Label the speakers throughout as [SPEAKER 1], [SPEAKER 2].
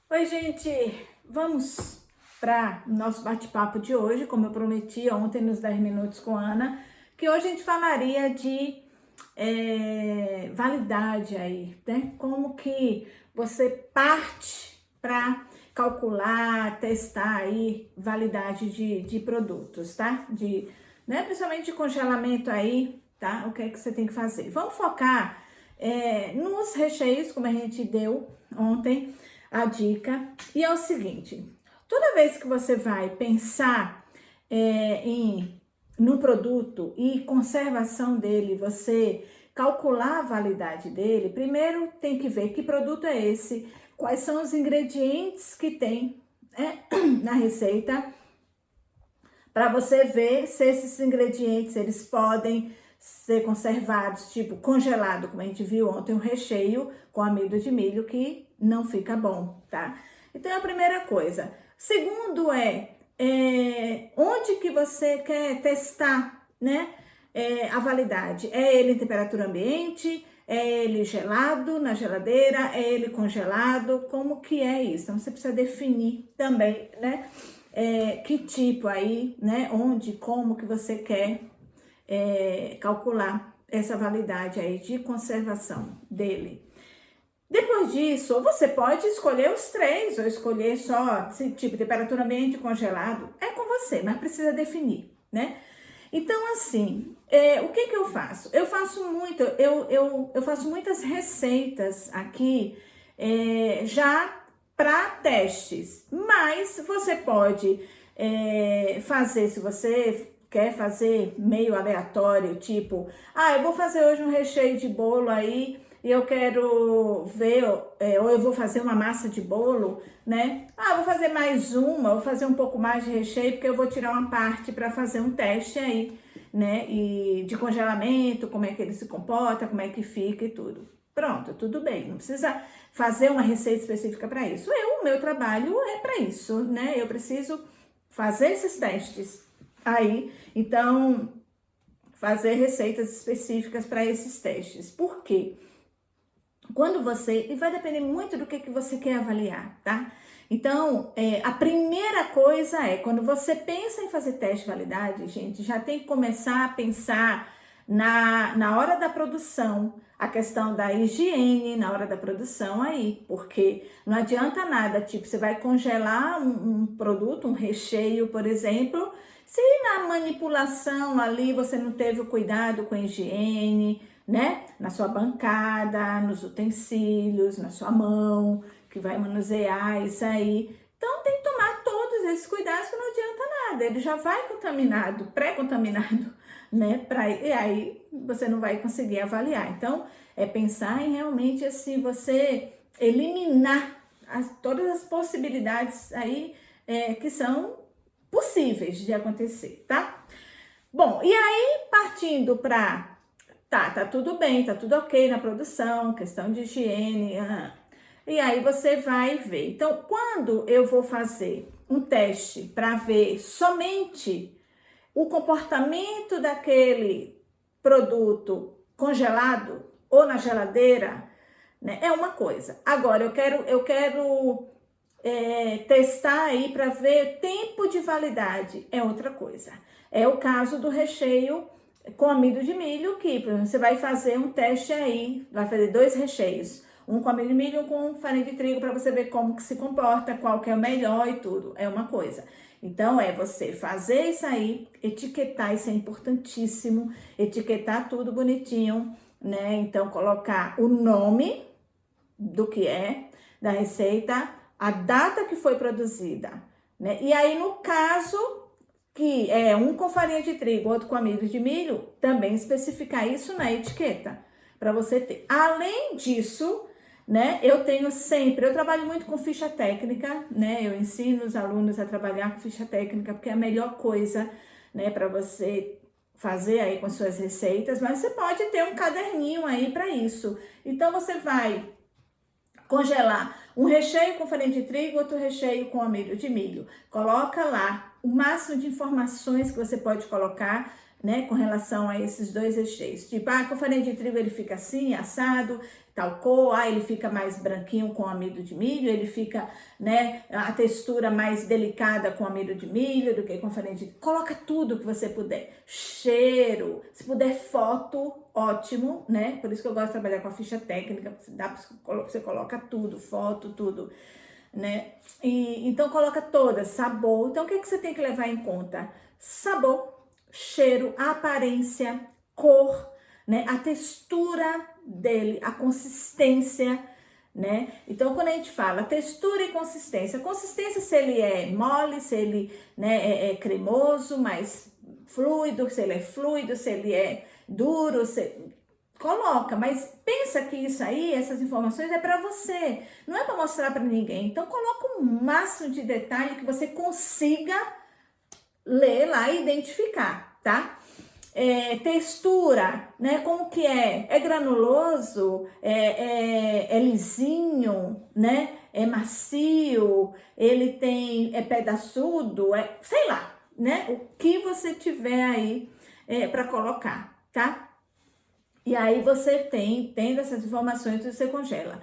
[SPEAKER 1] Oi, gente! Vamos para o nosso bate-papo de hoje, como eu prometi ontem nos 10 minutos com a Ana, que hoje a gente falaria de validade aí, né? Como que você parte para calcular, testar aí validade de produtos, tá? Né? Principalmente de congelamento aí, tá? O que é que você tem que fazer? Vamos focar nos recheios, como a gente deu ontem, a dica. E é o seguinte, toda vez que você vai pensar no produto e conservação dele, você calcular a validade dele, primeiro tem que ver que produto é esse, quais são os ingredientes que tem na receita, para você ver se esses ingredientes eles podem ser conservados, tipo congelado, como a gente viu ontem, um recheio com amido de milho que não fica bom, tá? Então é a primeira coisa. Segundo onde que você quer testar, né? A validade. É ele em temperatura ambiente? É ele gelado na geladeira? É ele congelado? Como que é isso? Então você precisa definir também, né? Que tipo aí, né? Onde, como que você quer calcular essa validade aí de conservação dele. Depois disso, ou você pode escolher os três, ou escolher só, tipo, temperatura ambiente congelado, é com você, mas precisa definir, né? Então, assim, o que eu faço? Eu faço muitas receitas aqui, já para testes, mas você pode fazer, se você quer fazer meio aleatório, tipo, eu vou fazer hoje um recheio de bolo aí, e eu quero ver, ou eu vou fazer uma massa de bolo, né? Vou fazer mais uma, vou fazer um pouco mais de recheio, porque eu vou tirar uma parte para fazer um teste aí, né? E de congelamento, como é que ele se comporta, como é que fica e tudo. Pronto, tudo bem, não precisa fazer uma receita específica para isso. O meu trabalho é para isso, né? Eu preciso fazer esses testes aí, então fazer receitas específicas para esses testes. Por quê? E vai depender muito do que você quer avaliar, tá? Então, a primeira coisa quando você pensa em fazer teste de validade, gente, já tem que começar a pensar na hora da produção, a questão da higiene na hora da produção aí, porque não adianta nada, tipo, você vai congelar um produto, um recheio, por exemplo, se na manipulação ali você não teve o cuidado com a higiene, né? Na sua bancada, nos utensílios, na sua mão, que vai manusear isso aí. Então tem que tomar todos esses cuidados que não adianta nada. Ele já vai contaminado, pré-contaminado, né? E aí você não vai conseguir avaliar. Então é pensar em realmente assim você eliminar todas as possibilidades aí que são possíveis de acontecer, tá? Bom, e aí partindo para tá tudo bem, tá tudo ok na produção, questão de higiene. E aí você vai ver. Então, quando eu vou fazer um teste para ver somente o comportamento daquele produto congelado ou na geladeira, né, é uma coisa. Agora, eu quero testar aí para ver tempo de validade, é outra coisa. É o caso do recheio com amido de milho, que você vai fazer um teste aí, vai fazer 2 recheios, um com amido de milho e um com farinha de trigo, para você ver como que se comporta, qual que é o melhor e tudo, é uma coisa. Então, você fazer isso aí, etiquetar, isso é importantíssimo, etiquetar tudo bonitinho, né? Então, colocar o nome do que é, da receita, a data que foi produzida, né? E aí, no caso que é um com farinha de trigo, outro com amido de milho, também especificar isso na etiqueta, para você ter. Além disso, né, eu trabalho muito com ficha técnica, né? Eu ensino os alunos a trabalhar com ficha técnica, porque é a melhor coisa, né, para você fazer aí com suas receitas, mas você pode ter um caderninho aí para isso. Então você vai congelar um recheio com farinha de trigo, outro recheio com amido de milho. Coloca lá o máximo de informações que você pode colocar né, com relação a esses dois recheios. Tipo, com farinha de trigo ele fica assim, assado, tal cor, ele fica mais branquinho com amido de milho, ele fica, né, a textura mais delicada com amido de milho do que com farinha de trigo. Coloca tudo que você puder. Cheiro, se puder foto, ótimo, né? Por isso que eu gosto de trabalhar com a ficha técnica, você coloca tudo, foto, tudo, né? Então coloca todas, sabor. Então o que você tem que levar em conta? Sabor, cheiro, aparência, cor, né? A textura dele, a consistência, né? Então, quando a gente fala textura e consistência se ele é mole, se ele, né, é cremoso, mais fluido, se ele é fluido, se ele é duro, coloca, mas pensa que isso aí, essas informações é para você, não é para mostrar para ninguém. Então, coloca o máximo de detalhe que você consiga ler lá e identificar, tá? Textura, né? Como que é? É granuloso? É lisinho, né? É macio? Ele é pedaçudo? Sei lá, né? O que você tiver aí para colocar, tá? E aí você tendo essas informações, você congela.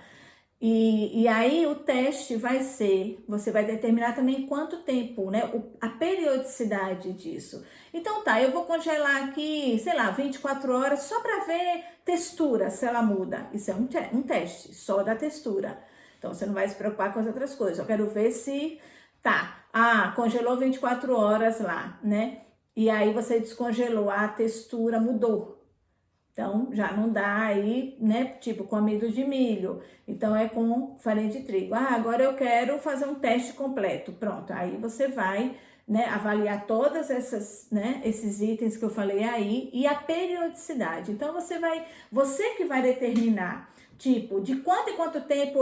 [SPEAKER 1] E aí o teste vai ser, você vai determinar também quanto tempo, né? A periodicidade disso. Então tá, eu vou congelar aqui, sei lá, 24 horas só para ver textura, se ela muda. Isso é um teste, só da textura. Então você não vai se preocupar com as outras coisas. Eu quero ver se tá. Congelou 24 horas lá, né? E aí você descongelou, a textura mudou. Então, já não dá aí, né, tipo com amido de milho. Então, é com farinha de trigo. Agora eu quero fazer um teste completo. Pronto, aí você vai, né, avaliar todas esses itens que eu falei aí e a periodicidade. Então, você que vai determinar, tipo, de quanto em quanto tempo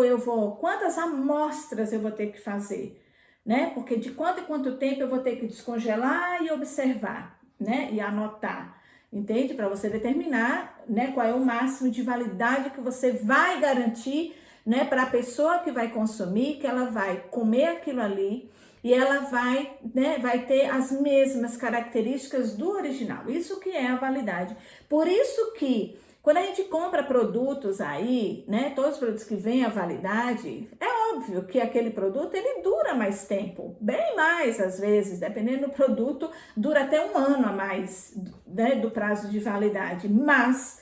[SPEAKER 1] quantas amostras eu vou ter que fazer, né? Porque de quanto em quanto tempo eu vou ter que descongelar e observar, né, e anotar. Entende? Para você determinar, né, qual é o máximo de validade que você vai garantir, né, para a pessoa que vai consumir, que ela vai comer aquilo ali e ela vai, né, vai ter as mesmas características do original. Isso que é a validade. Por isso que quando a gente compra produtos aí, né, todos os produtos que vêm a validade, é óbvio que aquele produto ele dura mais tempo, bem mais às vezes, dependendo do produto, dura até 1 ano a mais, né, do prazo de validade, mas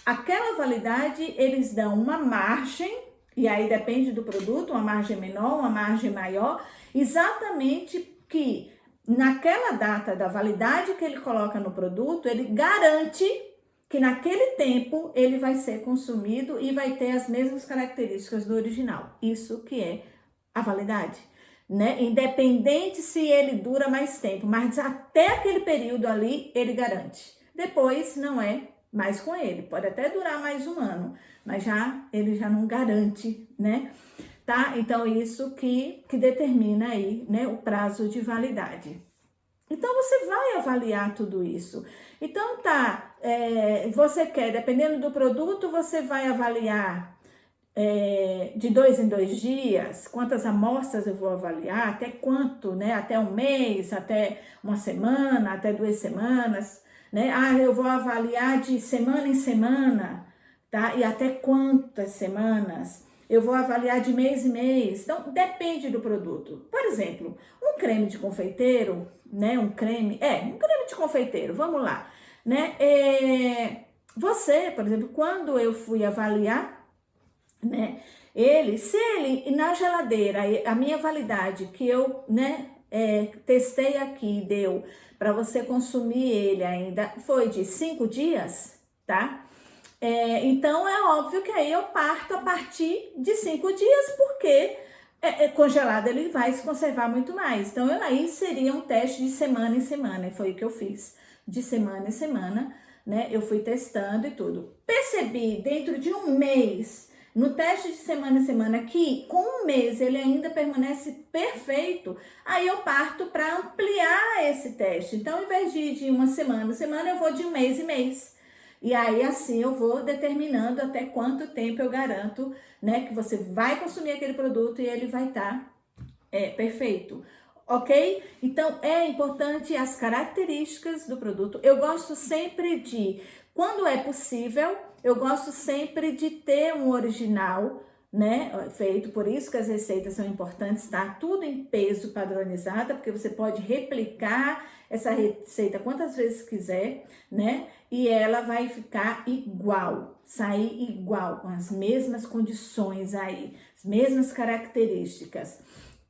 [SPEAKER 1] aquela validade eles dão uma margem, e aí depende do produto, uma margem menor, uma margem maior, exatamente que naquela data da validade que ele coloca no produto, ele garante que naquele tempo ele vai ser consumido e vai ter as mesmas características do original. Isso que é a validade, né? Independente se ele dura mais tempo, mas até aquele período ali ele garante. Depois não é mais com ele, pode até durar mais 1 ano, mas ele já não garante, né? Tá? Então isso que determina aí, né, o prazo de validade. Então, você vai avaliar tudo isso. Então, você quer, dependendo do produto, você vai avaliar de 2 em 2 dias, quantas amostras eu vou avaliar, até quanto, né? Até 1 mês, até 1 semana, até 2 semanas, né? Eu vou avaliar de semana em semana, tá? E até quantas semanas? Eu vou avaliar de mês em mês. Então, depende do produto. Por exemplo, um creme de confeiteiro, né? Um creme de confeiteiro, vamos lá, né? Você, por exemplo, quando eu fui avaliar, né? Se ele na geladeira, a minha validade que eu, né, testei aqui, deu para você consumir ele ainda, foi de 5 dias, tá? Então, é óbvio que aí eu parto a partir de 5 dias, porque congelado ele vai se conservar muito mais. Então, aí seria um teste de semana em semana, e foi o que eu fiz. De semana em semana, né? Eu fui testando e tudo. Percebi dentro de 1 mês, no teste de semana em semana, que com 1 mês ele ainda permanece perfeito, aí eu parto para ampliar esse teste. Então, ao invés de ir de 1 semana, eu vou de 1 mês em mês. E aí, assim, eu vou determinando até quanto tempo eu garanto, né, que você vai consumir aquele produto e ele vai estar perfeito. ok? Então, é importante as características do produto. Eu gosto sempre de, quando é possível, eu gosto sempre de ter um original, né, feito. Por isso que as receitas são importantes, tá? Tudo em peso padronizada, porque você pode replicar essa receita quantas vezes quiser, né? E ela vai ficar igual, sair igual, com as mesmas condições aí, as mesmas características.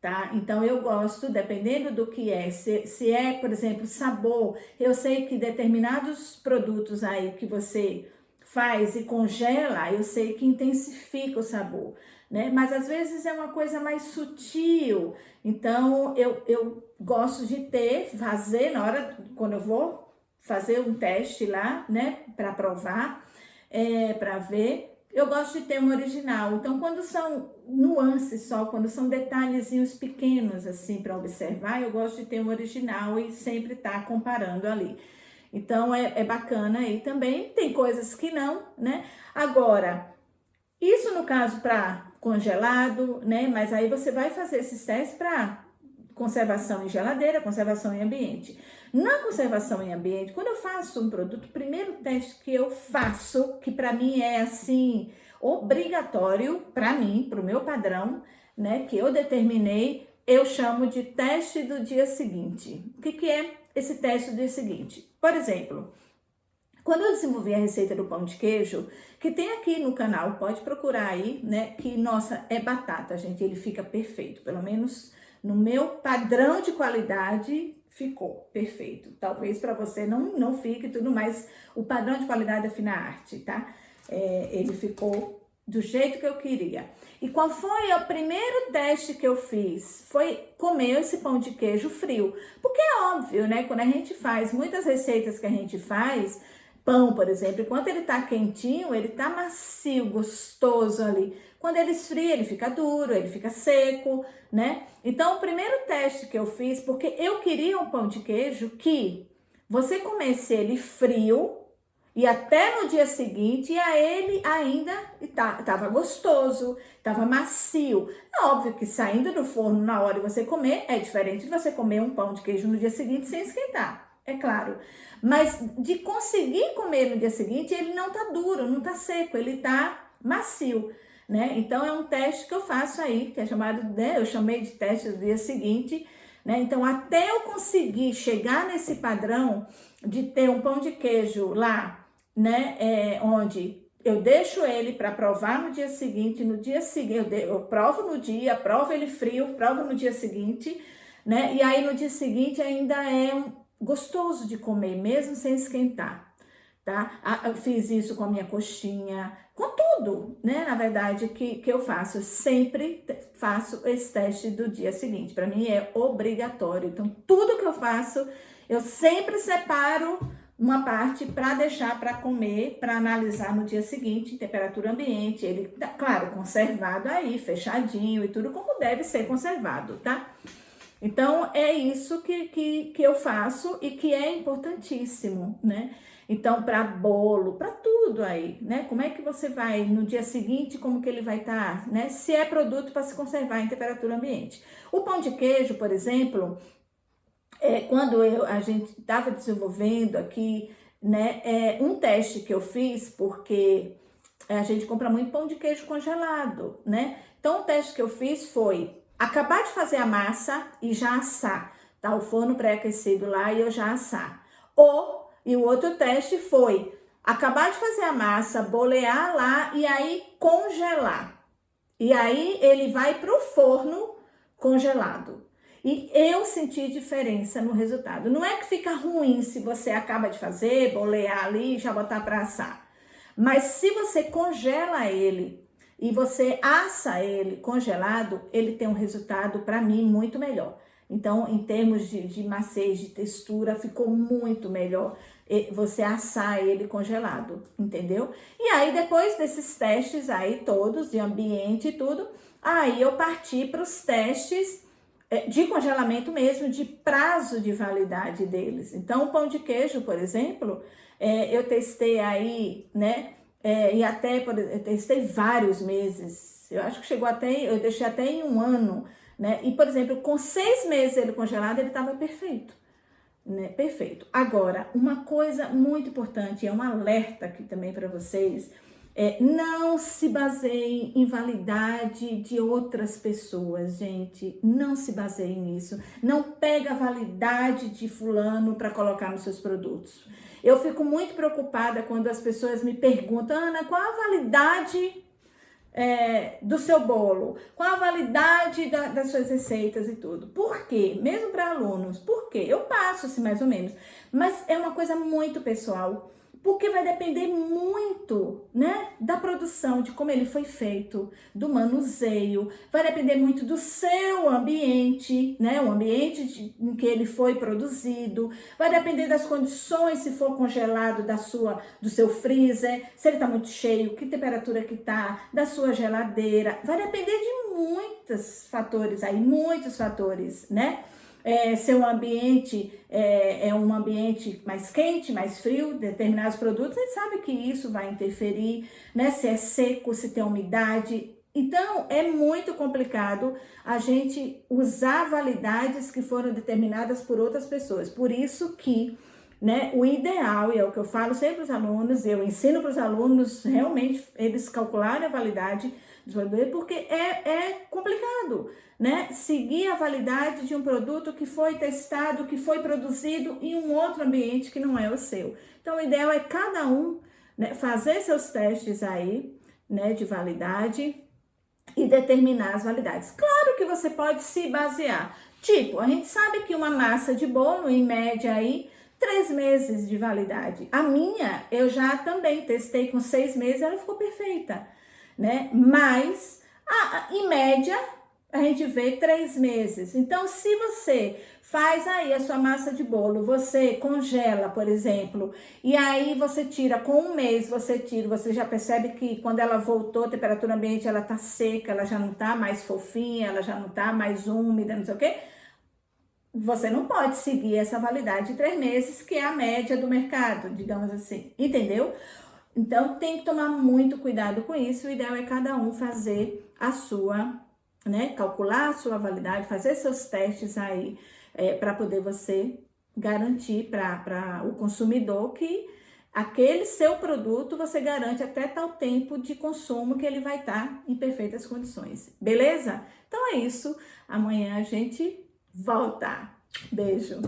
[SPEAKER 1] Tá? Então eu gosto, dependendo do que é, se é, por exemplo, sabor, eu sei que determinados produtos aí que você faz e congela, eu sei que intensifica o sabor, né? Mas às vezes é uma coisa mais sutil, então eu gosto de fazer na hora, quando eu vou fazer um teste lá, né, para provar, para ver. Eu gosto de ter um original. Então, quando são nuances só, quando são detalhezinhos pequenos assim para observar, eu gosto de ter um original e sempre estar comparando ali. Então, é bacana aí também. Tem coisas que não, né? Agora, isso no caso para congelado, né? Mas aí você vai fazer esses testes para conservação em geladeira, conservação em ambiente. Na conservação em ambiente, quando eu faço um produto, o primeiro teste que eu faço, que para mim é assim, obrigatório, para mim, para o meu padrão, né, que eu determinei, eu chamo de teste do dia seguinte. O que é esse teste do dia seguinte? Por exemplo, quando eu desenvolvi a receita do pão de queijo, que tem aqui no canal, pode procurar aí, né, que, nossa, é batata, gente, ele fica perfeito, pelo menos no meu padrão de qualidade, ficou perfeito. Talvez para você não fique tudo, mas o padrão de qualidade é fina arte, tá? Ele ficou do jeito que eu queria. E qual foi o primeiro teste que eu fiz? Foi comer esse pão de queijo frio. Porque é óbvio, né? Quando a gente faz, muitas receitas que a gente faz, pão, por exemplo, enquanto ele tá quentinho, ele tá macio, gostoso ali. Quando ele esfria, ele fica duro, ele fica seco, né? Então, o primeiro teste que eu fiz, porque eu queria um pão de queijo que você comesse ele frio e até no dia seguinte, ele ainda estava gostoso, estava macio. É óbvio que saindo do forno na hora de você comer, é diferente de você comer um pão de queijo no dia seguinte sem esquentar, é claro. Mas de conseguir comer no dia seguinte, ele não tá duro, não tá seco, ele tá macio, né? Então é um teste que eu faço aí, que é chamado, né? Eu chamei de teste do dia seguinte, né? Então até eu conseguir chegar nesse padrão de ter um pão de queijo lá, né? Onde eu deixo ele para provar no dia seguinte, eu provo no dia, provo ele frio, provo no dia seguinte, né? E aí no dia seguinte ainda é gostoso de comer, mesmo sem esquentar, tá? Eu fiz isso com a minha coxinha, com tudo, né? Na verdade, que eu faço, eu sempre faço esse teste do dia seguinte. Para mim é obrigatório. Então, tudo que eu faço, eu sempre separo uma parte para deixar para comer, para analisar no dia seguinte, temperatura ambiente, ele, claro, conservado aí, fechadinho e tudo como deve ser conservado, tá? Então, é isso que eu faço e que é importantíssimo, né? Então, para bolo, para tudo aí, né? Como é que você vai no dia seguinte, como que ele vai estar, né? Se é produto para se conservar em temperatura ambiente. O pão de queijo, por exemplo, quando a gente estava desenvolvendo aqui, né? Um teste que eu fiz, porque a gente compra muito pão de queijo congelado, né? Então, o teste que eu fiz foi acabar de fazer a massa e já assar, tá? O forno pré-aquecido lá e eu já assar. E o outro teste foi acabar de fazer a massa, bolear lá e aí congelar. E aí ele vai pro forno congelado. E eu senti diferença no resultado. Não é que fica ruim se você acaba de fazer, bolear ali e já botar para assar. Mas se você congela ele e você assa ele congelado, ele tem um resultado, para mim, muito melhor. Então, em termos de maciez, de textura, ficou muito melhor você assar ele congelado, entendeu? E aí, depois desses testes aí todos, de ambiente e tudo, aí eu parti para os testes de congelamento mesmo, de prazo de validade deles. Então, o pão de queijo, por exemplo, eu testei aí, né? E até eu testei vários meses. Eu acho que chegou até, eu deixei até em um ano, né? E, por exemplo, com 6 meses ele congelado, ele estava perfeito, né? Perfeito. Agora, uma coisa muito importante, é um alerta aqui também para vocês, não se baseiem em validade de outras pessoas, gente. Não se baseiem nisso. Não pega a validade de fulano para colocar nos seus produtos. Eu fico muito preocupada quando as pessoas me perguntam, Ana, qual a validade do seu bolo? Qual a validade das suas receitas e tudo? Por quê? Mesmo para alunos. Por quê? Eu passo assim mais ou menos. Mas é uma coisa muito pessoal. Porque vai depender muito, né, da produção, de como ele foi feito, do manuseio, vai depender muito do seu ambiente, né, o ambiente em que ele foi produzido, vai depender das condições, se for congelado do seu freezer, se ele está muito cheio, que temperatura que tá, da sua geladeira, vai depender de muitos fatores aí, muitos fatores, né? Seu ambiente é um ambiente mais quente, mais frio, determinados produtos, a gente sabe que isso vai interferir, né? Se é seco, se tem umidade. Então, é muito complicado a gente usar validades que foram determinadas por outras pessoas. Por isso que, né, o ideal, e é o que eu falo sempre para os alunos, eu ensino para os alunos realmente eles calcularem a validade dos produtos, porque é complicado, né? Seguir a validade de um produto que foi testado, que foi produzido em um outro ambiente que não é o seu. Então, o ideal é cada um, né, fazer seus testes aí, né, de validade e determinar as validades. Claro que você pode se basear. Tipo, a gente sabe que uma massa de bolo, em média aí, 3 meses de validade. A minha, eu já também testei com 6 meses, ela ficou perfeita, né? Mas, em média, a gente vê 3 meses. Então, se você faz aí a sua massa de bolo, você congela, por exemplo, e aí você tira com 1 mês, você já percebe que quando ela voltou à temperatura ambiente, ela tá seca, ela já não tá mais fofinha, ela já não tá mais úmida, não sei o quê. Você não pode seguir essa validade de 3 meses, que é a média do mercado, digamos assim, entendeu? Então, tem que tomar muito cuidado com isso. O ideal é cada um fazer a sua, né? Calcular a sua validade, fazer seus testes aí, para poder você garantir para o consumidor que aquele seu produto você garante até tal tempo de consumo que ele vai estar em perfeitas condições. Beleza? Então é isso. Amanhã a gente volta. Beijo.